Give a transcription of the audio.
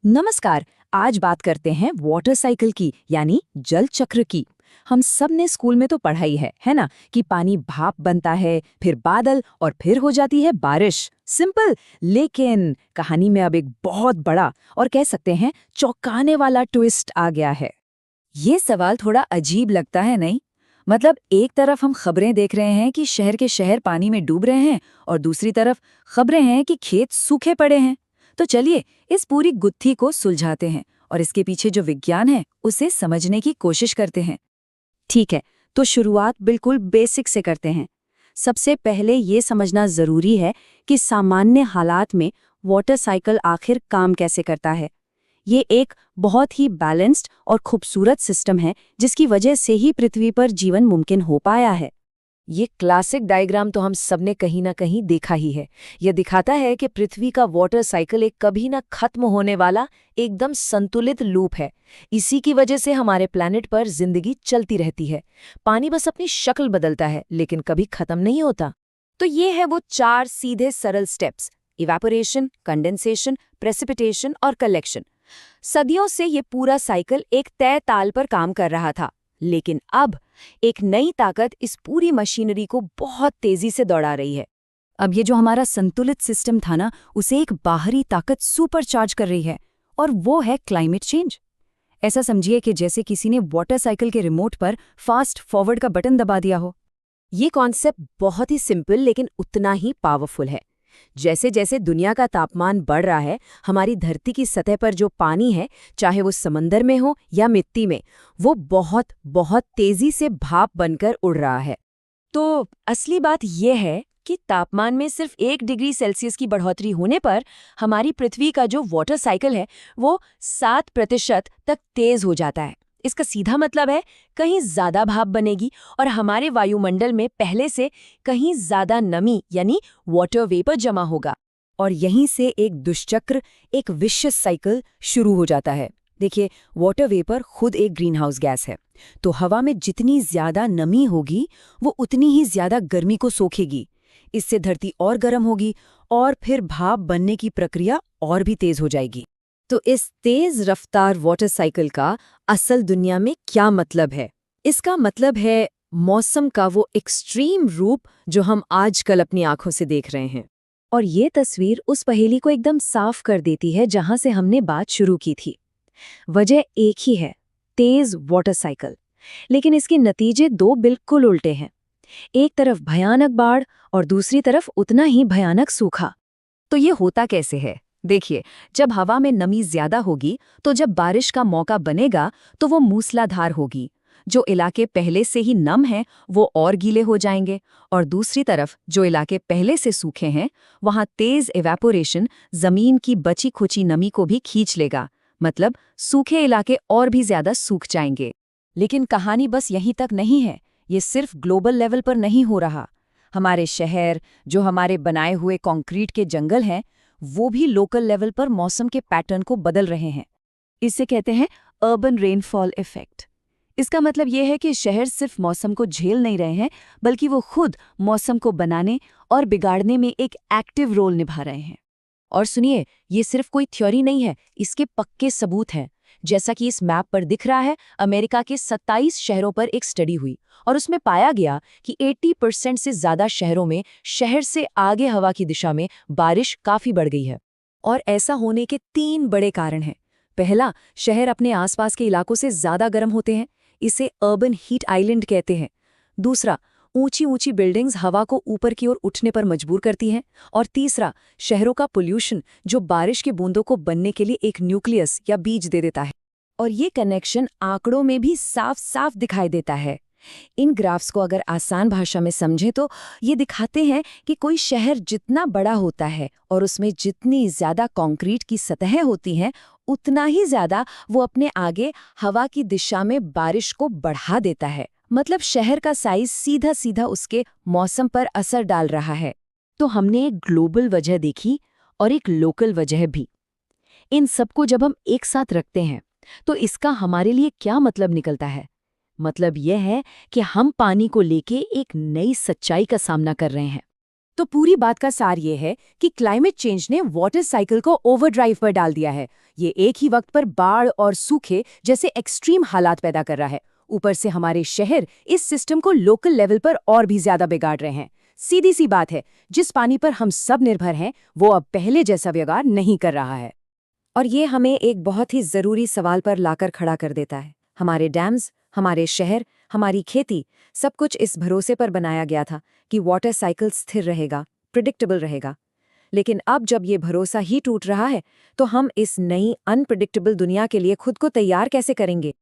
नमस्कार। आज बात करते हैं वाटर साइकिल की, यानी जल चक्र की। हम सब ने स्कूल में तो पढ़ाई है ना, कि पानी भाप बनता है, फिर बादल और फिर हो जाती है बारिश। सिंपल। लेकिन कहानी में अब एक बहुत बड़ा और कह सकते हैं चौंकाने वाला ट्विस्ट आ गया है। ये सवाल थोड़ा अजीब लगता है, नहीं? मतलब एक तरफ हम खबरें देख रहे हैं कि शहर के शहर पानी में डूब रहे हैं और दूसरी तरफ खबरें हैं कि खेत सूखे पड़े हैं। तो चलिए इस पूरी गुत्थी को सुलझाते हैं और इसके पीछे जो विज्ञान है उसे समझने की कोशिश करते हैं। ठीक है, तो शुरुआत बिल्कुल बेसिक से करते हैं। सबसे पहले ये समझना जरूरी है कि सामान्य हालात में वाटर साइकिल आखिर काम कैसे करता है। ये एक बहुत ही बैलेंस्ड और खूबसूरत सिस्टम है, जिसकी वजह से ही पृथ्वी पर जीवन मुमकिन हो पाया है। ये क्लासिक डायग्राम तो हम सबने कहीं ना कहीं देखा ही है। यह दिखाता है कि पृथ्वी का वाटर साइकिल एक कभी ना खत्म होने वाला एकदम संतुलित लूप है। इसी की वजह से हमारे प्लैनेट पर जिंदगी चलती रहती है। पानी बस अपनी शक्ल बदलता है, लेकिन कभी खत्म नहीं होता। तो ये है वो 4 सीधे सरल स्टेप्स: इवेपोरेशन, कंडेंसेशन, प्रेसिपिटेशन और कलेक्शन। सदियों से ये पूरा साइकिल एक तय ताल पर काम कर रहा था, लेकिन अब एक नई ताकत इस पूरी मशीनरी को बहुत तेजी से दौड़ा रही है। अब ये जो हमारा संतुलित सिस्टम था ना, उसे एक बाहरी ताकत सुपरचार्ज कर रही है, और वो है क्लाइमेट चेंज। ऐसा समझिए कि जैसे किसी ने वाटर साइकिल के रिमोट पर फास्ट फॉरवर्ड का बटन दबा दिया हो। ये कॉन्सेप्ट बहुत ही सिंपल लेकिन उतना ही पावरफुल है। जैसे जैसे दुनिया का तापमान बढ़ रहा है, हमारी धरती की सतह पर जो पानी है, चाहे वो समंदर में हो या मिट्टी में, वो बहुत बहुत तेजी से भाप बनकर उड़ रहा है। तो असली बात यह है कि तापमान में सिर्फ 1 डिग्री सेल्सियस की बढ़ोतरी होने पर हमारी पृथ्वी का जो वाटर साइकिल है वो 7% तक तेज हो जाता है। इसका सीधा मतलब है कहीं ज्यादा भाप बनेगी और हमारे वायुमंडल में पहले से कहीं ज्यादा नमी यानी वाटर वेपर जमा होगा। और यहीं से एक दुष्चक्र, एक विशियस साइकिल शुरू हो जाता है। देखिए, वाटर वेपर खुद एक ग्रीनहाउस गैस है, तो हवा में जितनी ज्यादा नमी होगी वो उतनी ही ज्यादा गर्मी को सोखेगी। इससे धरती और गर्म होगी और फिर भाप बनने की प्रक्रिया और भी तेज हो जाएगी। तो इस तेज रफ्तार वाटर साइकिल का असल दुनिया में क्या मतलब है? इसका मतलब है मौसम का वो एक्सट्रीम रूप जो हम आजकल अपनी आंखों से देख रहे हैं। और ये तस्वीर उस पहेली को एकदम साफ कर देती है जहां से हमने बात शुरू की थी। वजह एक ही है, तेज वाटर साइकिल। लेकिन इसके नतीजे दो बिल्कुल उल्टे हैं। एक तरफ भयानक बाढ़ और दूसरी तरफ उतना ही भयानक सूखा। तो ये होता कैसे है? देखिए, जब हवा में नमी ज्यादा होगी तो जब बारिश का मौका बनेगा तो वो मूसलाधार होगी। जो इलाके पहले से ही नम हैं वो और गीले हो जाएंगे, और दूसरी तरफ जो इलाके पहले से सूखे हैं वहां तेज इवेपोरेशन जमीन की बची खुची नमी को भी खींच लेगा। मतलब सूखे इलाके और भी ज्यादा सूख जाएंगे। लेकिन कहानी बस यहीं तक नहीं है। ये सिर्फ ग्लोबल लेवल पर नहीं हो रहा। हमारे शहर, जो हमारे बनाए हुए कंक्रीट के जंगल हैं, वो भी लोकल लेवल पर मौसम के पैटर्न को बदल रहे हैं। इसे कहते हैं अर्बन रेनफॉल इफेक्ट। इसका मतलब ये है कि शहर सिर्फ मौसम को झेल नहीं रहे हैं, बल्कि वो खुद मौसम को बनाने और बिगाड़ने में एक एक्टिव रोल निभा रहे हैं। और सुनिए, ये सिर्फ कोई थ्योरी नहीं है, इसके पक्के सबूत हैं। जैसा कि इस मैप पर दिख रहा है, अमेरिका के 27 शहरों पर एक स्टडी हुई और उसमें पाया गया कि 80% से ज्यादा शहरों में शहर से आगे हवा की दिशा में बारिश काफी बढ़ गई है। और ऐसा होने के 3 बड़े कारण हैं। पहला, शहर अपने आसपास के इलाकों से ज्यादा गर्म होते हैं, इसे अर्बन हीट आइलैंड कहते हैं। दूसरा, ऊंची ऊंची बिल्डिंग्स हवा को ऊपर की ओर उठने पर मजबूर करती हैं। और तीसरा, शहरों का पोल्यूशन, जो बारिश के बूंदों को बनने के लिए एक न्यूक्लियस या बीज दे देता है। और ये कनेक्शन आंकड़ों में भी साफ साफ दिखाई देता है। इन ग्राफ्स को अगर आसान भाषा में समझें तो ये दिखाते हैं कि कोई शहर जितना बड़ा होता है और उसमें जितनी ज्यादा कंक्रीट की सतहें होती हैं, उतना ही ज्यादा वो अपने आगे हवा की दिशा में बारिश को बढ़ा देता है। मतलब शहर का साइज सीधा सीधा उसके मौसम पर असर डाल रहा है। तो हमने एक ग्लोबल वजह देखी और एक लोकल वजह भी। इन सबको जब हम एक साथ रखते हैं तो इसका हमारे लिए क्या मतलब निकलता है? मतलब यह है कि हम पानी को लेके एक नई सच्चाई का सामना कर रहे हैं। तो पूरी बात का सार ये है कि क्लाइमेट चेंज ने वाटर साइकिल को ओवरड्राइव पर डाल दिया है। ये एक ही वक्त पर बाढ़ और सूखे जैसे एक्सट्रीम हालात पैदा कर रहा है। ऊपर से हमारे शहर इस सिस्टम को लोकल लेवल पर और भी ज्यादा बिगाड़ रहे हैं। सीधी सी बात है, जिस पानी पर हम सब निर्भर हैं वो अब पहले जैसा व्यवहार नहीं कर रहा है। और ये हमें एक बहुत ही जरूरी सवाल पर लाकर खड़ा कर देता है। हमारे डैम्स, हमारे शहर, हमारी खेती, सब कुछ इस भरोसे पर बनाया गया था कि वाटर साइकिल स्थिर रहेगा, प्रिडिक्टेबल रहेगा। लेकिन अब जब ये भरोसा ही टूट रहा है, तो हम इस नई अनप्रिडिक्टेबल दुनिया के लिए खुद को तैयार कैसे करेंगे?